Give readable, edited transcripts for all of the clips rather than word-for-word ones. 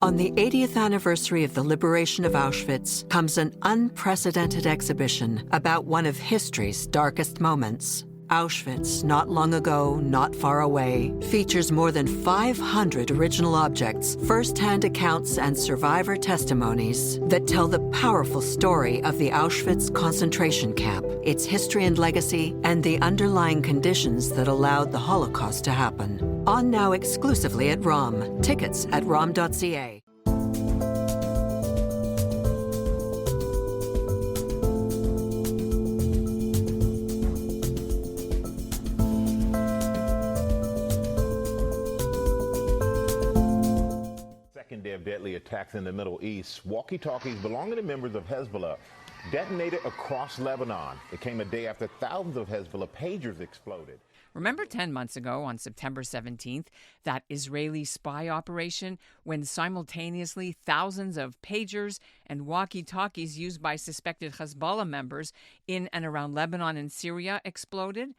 On the 80th anniversary of the liberation of Auschwitz comes an unprecedented exhibition about one of history's darkest moments. Auschwitz, not long ago, not far away, features more than 500 original objects, first-hand accounts, and survivor testimonies that tell the powerful story of the Auschwitz concentration camp, its history and legacy, and the underlying conditions that allowed the Holocaust to happen. On now exclusively at ROM. Tickets at rom.ca. Second day of deadly attacks in the Middle East. Walkie-talkies belonging to members of Hezbollah detonated across Lebanon. It came a day after thousands of Hezbollah pagers exploded. Remember 10 months ago on September 17th, that Israeli spy operation when simultaneously thousands of pagers and walkie-talkies used by suspected Hezbollah members in and around Lebanon and Syria exploded?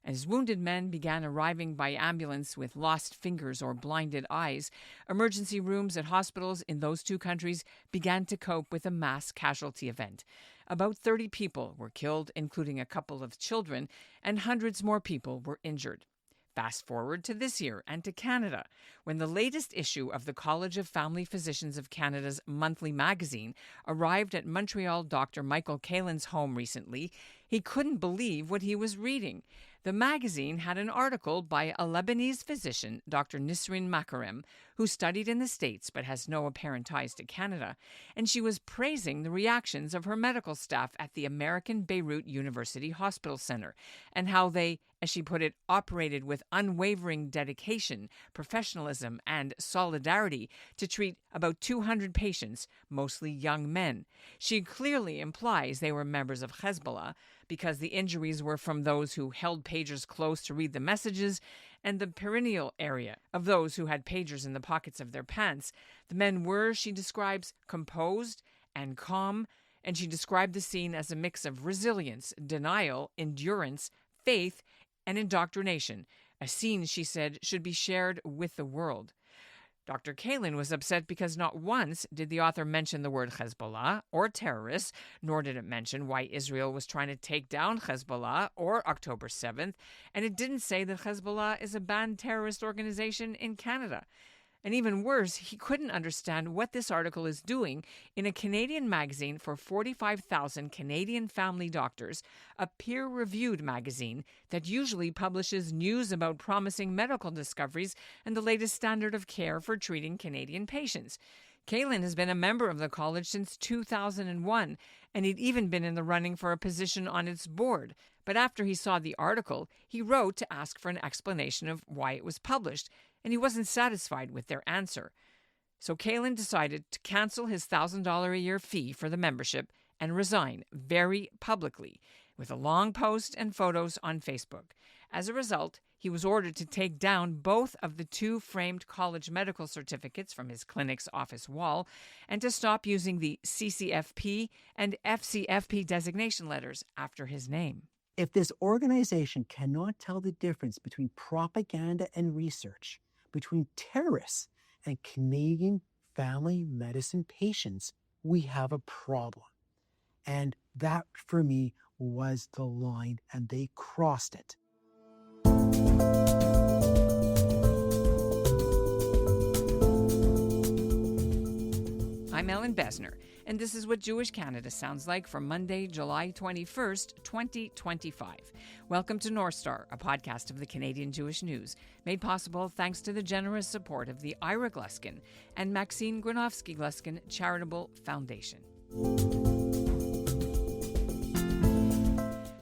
As wounded men began arriving by ambulance with lost fingers or blinded eyes, emergency rooms at hospitals in those two countries began to cope with a mass casualty event. About 30 people were killed, including a couple of children, and hundreds more people were injured. Fast forward to this year and to Canada, when the latest issue of the College of Family Physicians of Canada's monthly magazine arrived at Montreal Dr. Michael Kalin's home recently. He couldn't believe what he was reading. The magazine had an article by a Lebanese physician, Dr. Nisrin Makarem, who studied in the States but has no apparent ties to Canada, and she was praising the reactions of her medical staff at the American Beirut University Hospital Center and how they, as she put it, operated with unwavering dedication, professionalism, and solidarity to treat about 200 patients, mostly young men. She clearly implies they were members of Hezbollah because the injuries were from those who held pagers close to read the messages and the perineal area of those who had pagers in the pockets of their pants. The men were, she describes, composed and calm, and she described the scene as a mix of resilience, denial, endurance, faith, and indoctrination, a scene, she said, should be shared with the world. Dr. Kalin was upset because not once did the author mention the word Hezbollah or terrorists, nor did it mention why Israel was trying to take down Hezbollah or October 7th, and it didn't say that Hezbollah is a banned terrorist organization in Canada. And even worse, he couldn't understand what this article is doing in a Canadian magazine for 45,000 Canadian family doctors, a peer-reviewed magazine that usually publishes news about promising medical discoveries and the latest standard of care for treating Canadian patients. Kalin has been a member of the college since 2001, and he'd even been in the running for a position on its board. But after he saw the article, he wrote to ask for an explanation of why it was published, and he wasn't satisfied with their answer. So Kalin decided to cancel his $1,000 a year fee for the membership and resign very publicly, with a long post and photos on Facebook. As a result, he was ordered to take down both of the two framed college medical certificates from his clinic's office wall and to stop using the CCFP and FCFP designation letters after his name. If this organization cannot tell the difference between propaganda and research, between terrorists and Canadian family medicine patients, we have a problem. And that, for me, was the line, and they crossed it. I'm Ellin Bessner, and this is what Jewish Canada sounds like for Monday, July 21st, 2025. Welcome to North Star, a podcast of the Canadian Jewish News, made possible thanks to the generous support of the Ira Gluskin and Maxine Gronowski-Gluskin Charitable Foundation.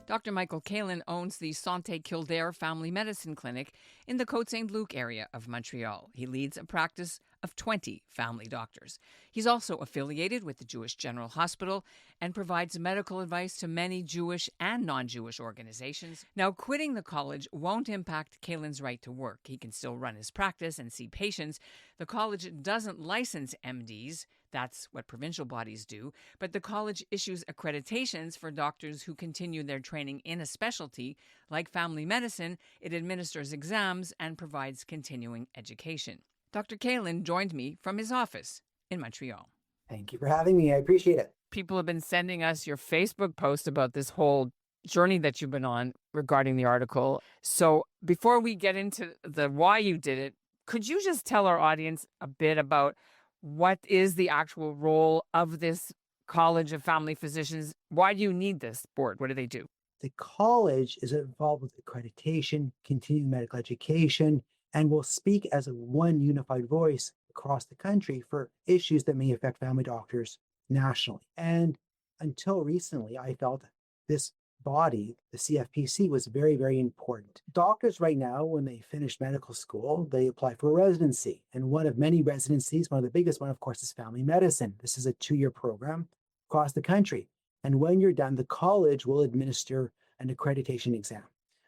Dr. Michael Kalin owns the Santé Kildare Family Medicine Clinic in the Côte-Saint-Luc area of Montreal. He leads a practice of 20 family doctors. He's also affiliated with the Jewish General Hospital and provides medical advice to many Jewish and non-Jewish organizations. Now, quitting the college won't impact Kalin's right to work. He can still run his practice and see patients. The college doesn't license MDs. That's what provincial bodies do. But the college issues accreditations for doctors who continue their training in a specialty, like family medicine. It administers exams and provides continuing education. Dr. Kalin joined me from his office in Montreal. Thank you for having me. I appreciate it. People have been sending us your Facebook post about this whole journey that you've been on regarding the article. So before we get into the why you did it, could you just tell our audience a bit about what is the actual role of this College of Family Physicians? Why do you need this board? What do they do? The college is involved with accreditation, continuing medical education, and will speak as one unified voice across the country for issues that may affect family doctors nationally. And until recently, I felt this body, the CFPC, was very, very important. Doctors right now, when they finish medical school, they apply for a residency. And one of many residencies, one of the biggest one, of course, is family medicine. This is a 2-year program across the country. And when you're done, the college will administer an accreditation exam,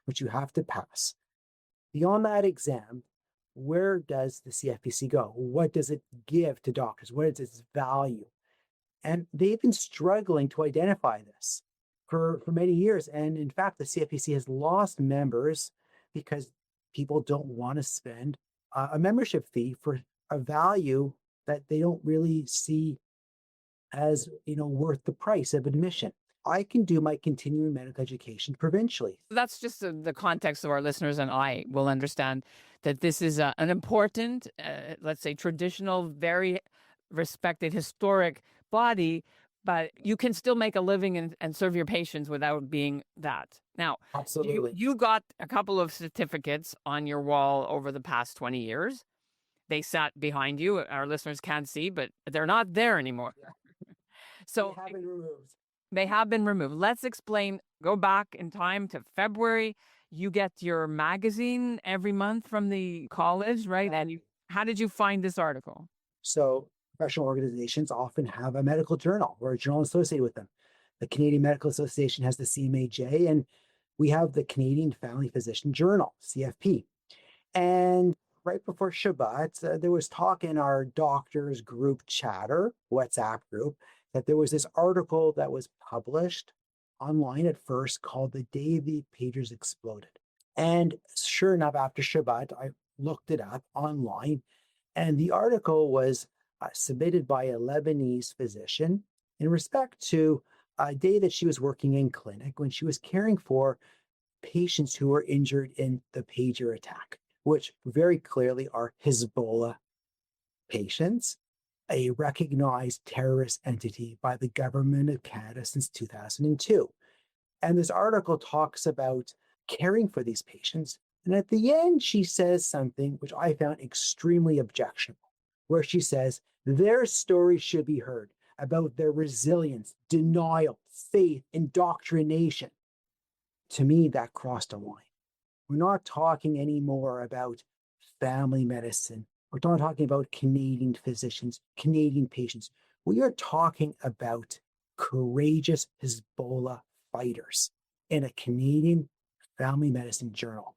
which you have to pass. Beyond that exam, where does the CFPC go? What does it give to doctors? What is its value? And they've been struggling to identify this for many years. And in fact, the CFPC has lost members because people don't want to spend a membership fee for a value that they don't really see as, worth the price of admission. I can do my continuing medical education provincially. That's just the context of our listeners, and I will understand that this is an important, let's say, traditional, very respected, historic body, but you can still make a living and serve your patients without being that. Now, absolutely, you got a couple of certificates on your wall over the past 20 years. They sat behind you. Our listeners can't see, but they're not there anymore. Yeah. So they have been removed. They have been removed. Let's explain. Go back in time to February. You get your magazine every month from the college, right? And how did you find this article? So professional organizations often have a medical journal or a journal associated with them. The Canadian Medical Association has the CMAJ, and we have the Canadian Family Physician Journal, CFP. And right before Shabbat, there was talk in our doctors group chatter, WhatsApp group, that there was this article that was published online at first called "The Day the Pagers Exploded." And sure enough, after Shabbat, I looked it up online, and the article was submitted by a Lebanese physician in respect to a day that she was working in clinic when she was caring for patients who were injured in the pager attack, which very clearly are Hezbollah patients, a recognized terrorist entity by the government of Canada since 2002. And this article talks about caring for these patients. And at the end, she says something which I found extremely objectionable, where she says their story should be heard about their resilience, denial, faith, indoctrination. To me, that crossed a line. We're not talking anymore about family medicine. We're not talking about Canadian physicians, Canadian patients. We are talking about courageous Hezbollah fighters in a Canadian family medicine journal.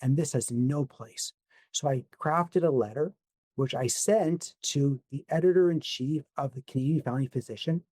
And this has no place. So I crafted a letter, which I sent to the editor-in-chief of the Canadian Family Physician,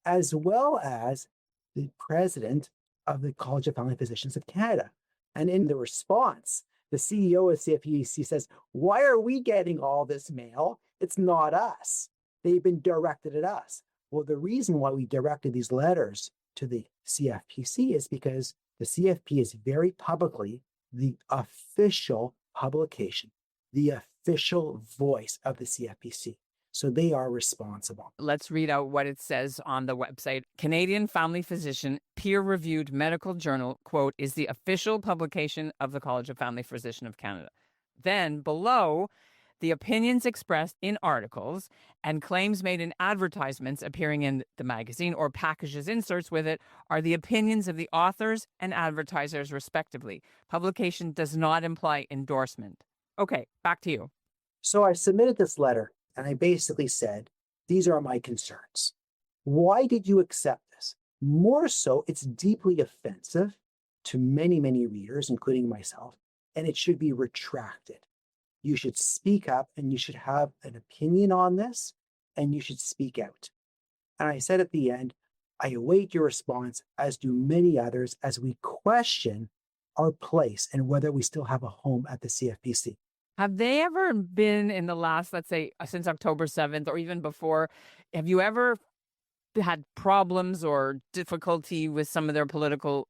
as well as the president of the College of Family Physicians of Canada. And in the response, the CEO of CFPC says, "Why are we getting all this mail? It's not us. They've been directed at us." Well, the reason why we directed these letters to the CFPC is because the CFP is very publicly the official publication, the official voice of the CFPC. So they are responsible. Let's read out what it says on the website. Canadian Family Physician peer-reviewed medical journal, quote, is the official publication of the College of Family Physicians of Canada. Then below, the opinions expressed in articles and claims made in advertisements appearing in the magazine or packages inserts with it are the opinions of the authors and advertisers respectively. Publication does not imply endorsement. Okay, back to you. So I submitted this letter. And I basically said, these are my concerns. Why did you accept this? More so, it's deeply offensive to many, many readers, including myself, and it should be retracted. You should speak up and you should have an opinion on this and you should speak out. And I said at the end, I await your response, as do many others, as we question our place and whether we still have a home at the CFPC. Have they ever been in the last, let's say, since October 7th or even before, have you ever had problems or difficulty with some of their political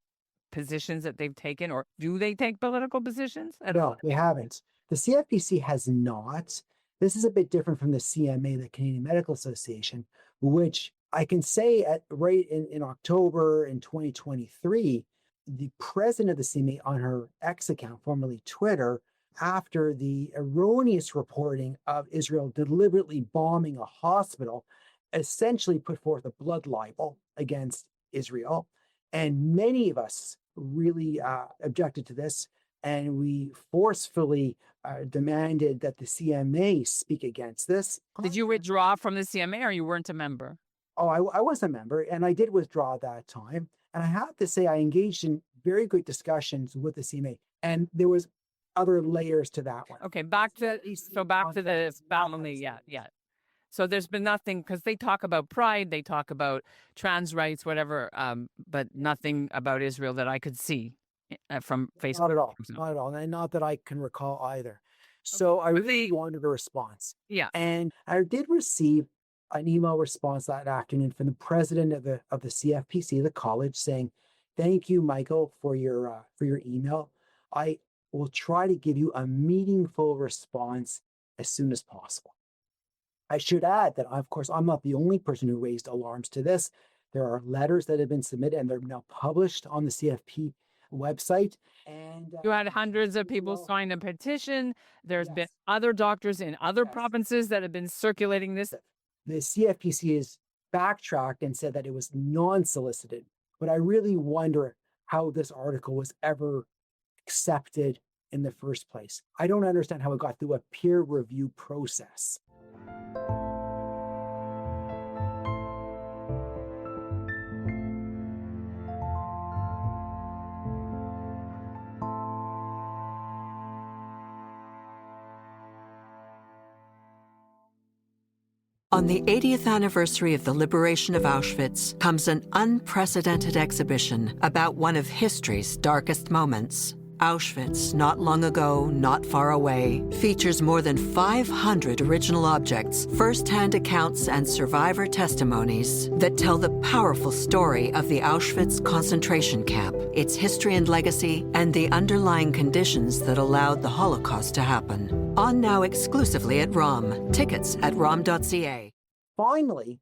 positions that they've taken, or do they take political positions at all? No, they haven't. The CFPC has not. This is a bit different from the CMA, the Canadian Medical Association, which I can say right in October in 2023, the president of the CMA on her X account, formerly Twitter, after the erroneous reporting of Israel deliberately bombing a hospital, essentially put forth a blood libel against Israel. And many of us really objected to this. And we forcefully demanded that the CMA speak against this. Did you withdraw from the CMA or you weren't a member? Oh, I was a member and I did withdraw at that time. And I have to say, I engaged in very good discussions with the CMA. And there was other layers to that one. Okay, back to the family. Yeah. So there's been nothing, because they talk about pride, they talk about trans rights, whatever, but nothing about Israel that I could see from Facebook. Not at all. Not at all. And not that I can recall either. So I really wanted a response. Yeah. And I did receive an email response that afternoon from the president of the CFPC, the college, saying, "Thank you, Michael, for your email. I will try to give you a meaningful response as soon as possible." I should add that, of course, I'm not the only person who raised alarms to this. There are letters that have been submitted and they're now published on the CFP website. And you had hundreds of people sign a petition. There's been other doctors in other provinces that have been circulating this. The CFPC has backtracked and said that it was non-solicited. But I really wonder how this article was ever accepted in the first place. I don't understand how it got through a peer review process. On the 80th anniversary of the liberation of Auschwitz comes an unprecedented exhibition about one of history's darkest moments. Auschwitz, not long ago, not far away, features more than 500 original objects, first-hand accounts, and survivor testimonies that tell the powerful story of the Auschwitz concentration camp, its history and legacy, and the underlying conditions that allowed the Holocaust to happen. On now exclusively at ROM. Tickets at rom.ca. Finally,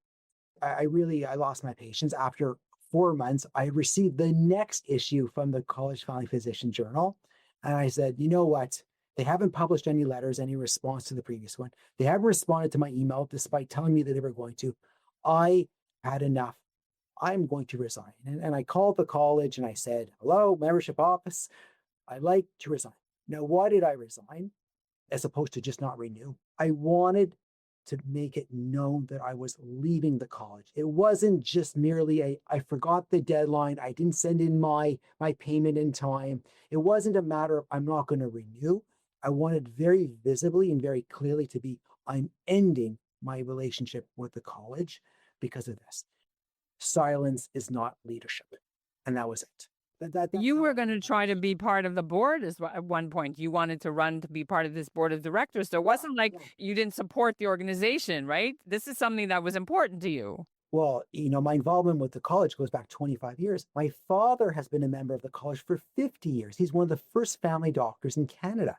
I lost my patience. After 4 months, I received the next issue from the College Family Physician Journal. And I said, you know what? They haven't published any letters, any response to the previous one. They haven't responded to my email despite telling me that they were going to. I had enough. I'm going to resign. And I called the college and I said, hello, membership office. I'd like to resign. Now, why did I resign as opposed to just not renew? I wanted to make it known that I was leaving the college. It wasn't just merely I forgot the deadline. I didn't send in my payment in time. It wasn't a matter of I'm not going to renew. I wanted very visibly and very clearly to be, I'm ending my relationship with the college because of this. Silence is not leadership. And that was it. You were going to try to be part of the board at one point. You wanted to run to be part of this board of directors. So it wasn't like you didn't support the organization, right? This is something that was important to you. Well, my involvement with the college goes back 25 years. My father has been a member of the college for 50 years. He's one of the first family doctors in Canada.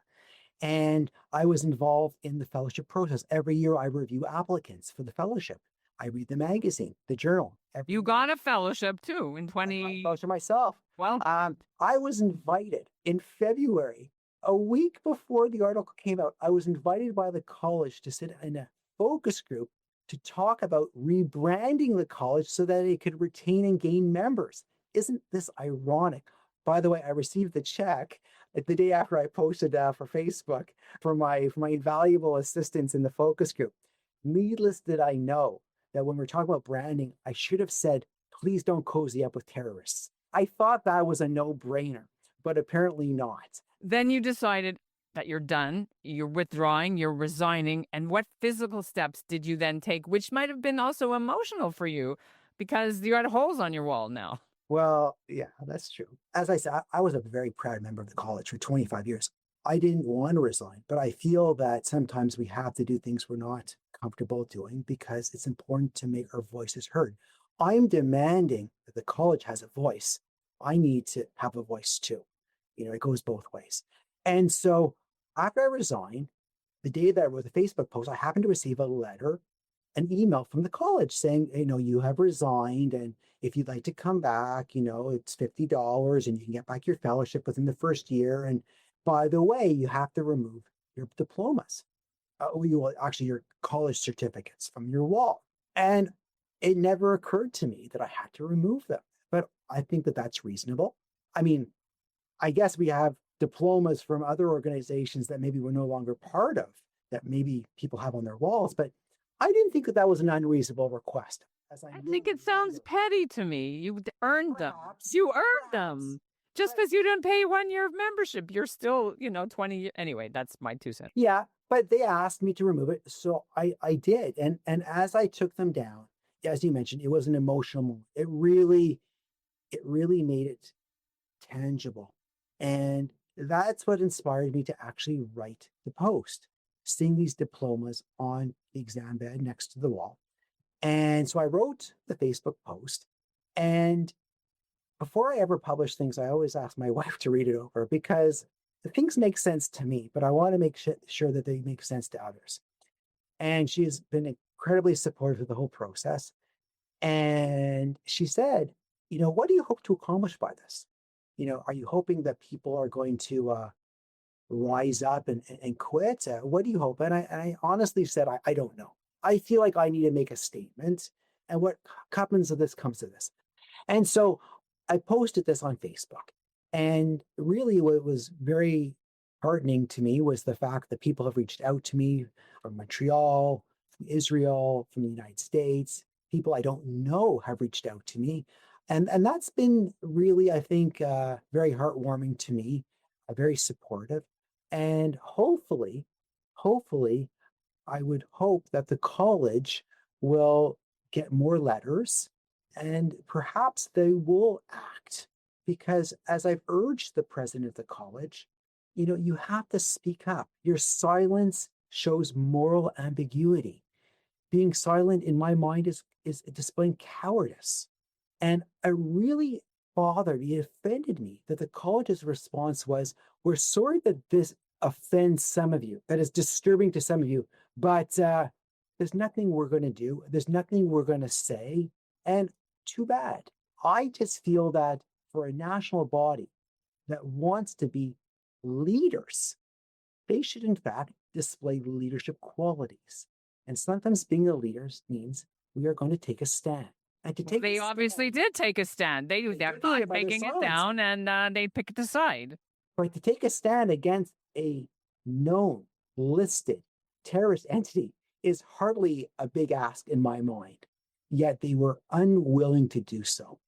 And I was involved in the fellowship process. Every year I review applicants for the fellowship. I read the magazine, the journal. You got a fellowship too in 20... Fellowship myself. Well, I was invited in February, a week before the article came out. I was invited by the college to sit in a focus group to talk about rebranding the college so that it could retain and gain members. Isn't this ironic? By the way, I received the check the day after I posted for Facebook for my invaluable assistance in the focus group. Needless did I know that when we're talking about branding, I should have said, please don't cozy up with terrorists. I thought that was a no-brainer, but apparently not. Then you decided that you're done, you're withdrawing, you're resigning. And what physical steps did you then take, which might have been also emotional for you because you had holes on your wall now? Well, yeah, that's true. As I said, I was a very proud member of the college for 25 years. I didn't want to resign, but I feel that sometimes we have to do things we're not comfortable doing because it's important to make our voices heard. I'm demanding that the college has a voice. I need to have a voice too. It goes both ways. And so after I resigned, the day that I wrote the Facebook post, I happened to receive a letter, an email from the college saying, you have resigned. And if you'd like to come back, it's $50 and you can get back your fellowship within the first year. And by the way, you have to remove your diplomas, your college certificates from your wall. And it never occurred to me that I had to remove them. But I think that that's reasonable. I mean, I guess we have diplomas from other organizations that maybe we're no longer part of, that maybe people have on their walls, but I didn't think that that was an unreasonable request. I think it sounds petty to me. You earned them. You earned them. Just because you didn't pay 1 year of membership, you're still, 20 years. Anyway, that's my 2 cents. Yeah, but they asked me to remove it, so I did. And as I took them down, as you mentioned, it was an emotional moment. It really made it tangible. And that's what inspired me to actually write the post, seeing these diplomas on the exam bed next to the wall. And so I wrote the Facebook post. And before I ever publish things, I always ask my wife to read it over because the things make sense to me, but I want to make sure that they make sense to others. And she's been incredibly supportive of the whole process. And she said, what do you hope to accomplish by this? Are you hoping that people are going to rise up and quit? What do you hope? And I honestly said, I don't know. I feel like I need to make a statement. And what happens to this comes to this. And so I posted this on Facebook. And really what was very heartening to me was the fact that people have reached out to me from Montreal, from Israel, from the United States. People I don't know have reached out to me. And that's been really, I think, very heartwarming to me, very supportive. And hopefully, I would hope that the college will get more letters and perhaps they will act. Because as I've urged the president of the college, you have to speak up. Your silence shows moral ambiguity. Being silent, in my mind, is displaying cowardice. And it really bothered me, it offended me that the college's response was, we're sorry that this offends some of you, that is disturbing to some of you, but there's nothing we're going to do. There's nothing we're going to say. And too bad. I just feel that for a national body that wants to be leaders, they should in fact display leadership qualities. And sometimes being a leader means we are going to take a stand. And to take they obviously did take a stand. They were taking it down and they picked a side. Right, to take a stand against a known, listed terrorist entity is hardly a big ask in my mind. Yet they were unwilling to do so.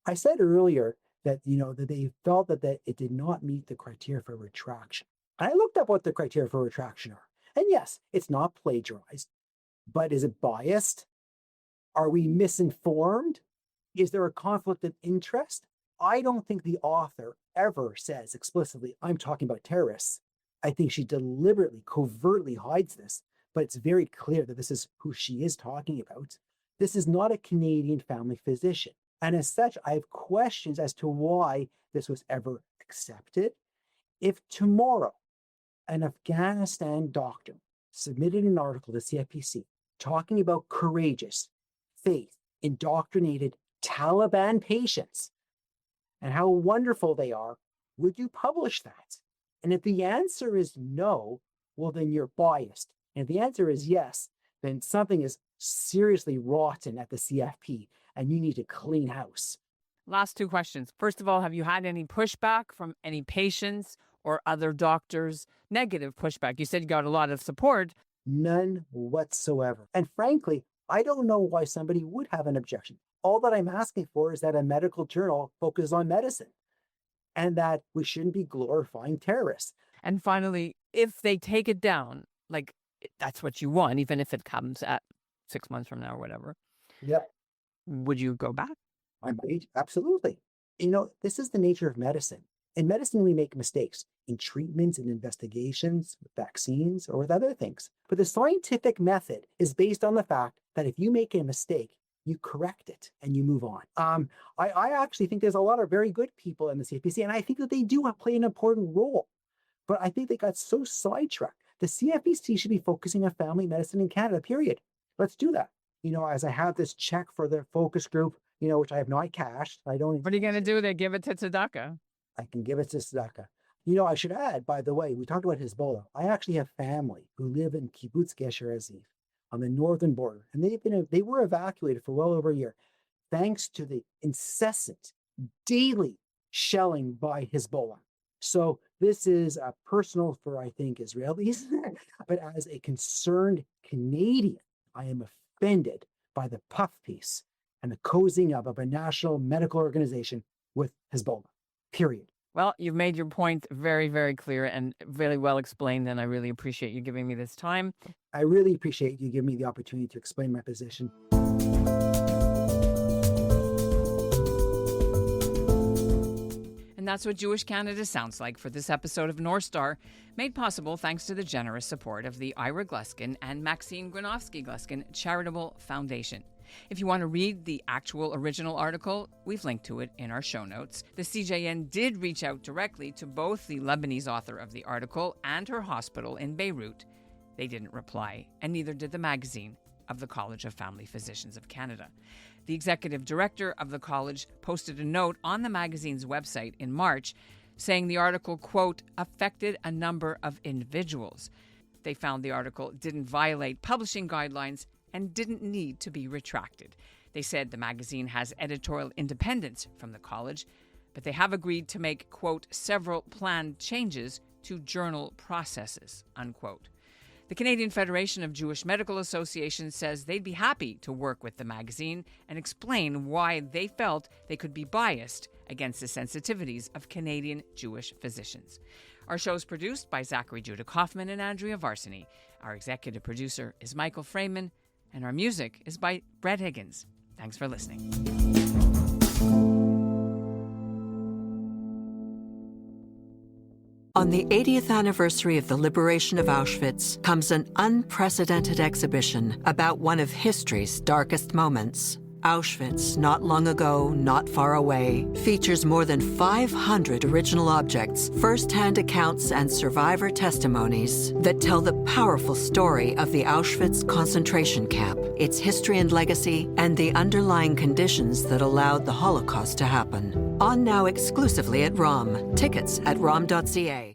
I said earlier that, that they felt that it did not meet the criteria for retraction. And I looked up what the criteria for retraction are. And yes, it's not plagiarized, but is it biased? Are we misinformed? Is there a conflict of interest? I don't think the author ever says explicitly, I'm talking about terrorists. I think she deliberately, covertly hides this, but it's very clear that this is who she is talking about. This is not a Canadian family physician. And as such, I have questions as to why this was ever accepted. If tomorrow an Afghanistan doctor submitted an article to CFPC talking about courageous, faith, indoctrinated Taliban patients and how wonderful they are, would you publish that? And if the answer is no, well, then you're biased. And if the answer is yes, then something is seriously rotten at the CFP and you need to clean house. Last two questions. First of all, have you had any pushback from any patients or other doctors? Negative pushback. You said you got a lot of support. None whatsoever. And frankly, I don't know why somebody would have an objection. All that I'm asking for is that a medical journal focuses on medicine and that we shouldn't be glorifying terrorists. And finally, if they take it down, like that's what you want, even if it comes at 6 months from now or whatever. Yep. Would you go back? I might, absolutely. This is the nature of medicine. In medicine, we make mistakes in treatments and investigations, with vaccines, or with other things. But the scientific method is based on the fact that if you make a mistake, you correct it and you move on. I actually think there's a lot of very good people in the CFPC, and I think that they do play an important role. But I think they got so sidetracked. The CFPC should be focusing on family medicine in Canada, period. Let's do that. As I have this check for the focus group, which I have not cashed. What are you going to do? They give it to tzedakah. I can give it to tzedakah. I should add, by the way, we talked about Hezbollah. I actually have family who live in Kibbutz Gesher Aziv on the northern border, and they were evacuated for well over a year, thanks to the incessant, daily shelling by Hezbollah. So this is personal for, I think, Israelis, but as a concerned Canadian, I am offended by the puff piece and the cozying up of a national medical organization with Hezbollah, period. Well, you've made your point very, very clear and very well explained, and I really appreciate you giving me this time. I really appreciate you giving me the opportunity to explain my position. And that's what Jewish Canada sounds like for this episode of North Star, made possible thanks to the generous support of the Ira Gluskin and Maxine Granovsky-Gluskin Charitable Foundation. If you want to read the actual original article, we've linked to it in our show notes. The CJN did reach out directly to both the Lebanese author of the article and her hospital in Beirut. They didn't reply, and neither did the magazine of the College of Family Physicians of Canada. The executive director of the college posted a note on the magazine's website in March saying the article, quote, affected a number of individuals. They found the article didn't violate publishing guidelines and didn't need to be retracted. They said the magazine has editorial independence from the college, but they have agreed to make, quote, several planned changes to journal processes, unquote. The Canadian Federation of Jewish Medical Associations says they'd be happy to work with the magazine and explain why they felt they could be biased against the sensitivities of Canadian Jewish physicians. Our show is produced by Zachary Judah Kaufman and Andrea Varsany. Our executive producer is Michael Freeman, and our music is by Brett Higgins. Thanks for listening. On the 80th anniversary of the liberation of Auschwitz comes an unprecedented exhibition about one of history's darkest moments. Auschwitz, Not Long Ago, Not Far Away, features more than 500 original objects, first-hand accounts, and survivor testimonies that tell the powerful story of the Auschwitz concentration camp, its history and legacy, and the underlying conditions that allowed the Holocaust to happen. On now exclusively at ROM. Tickets at rom.ca.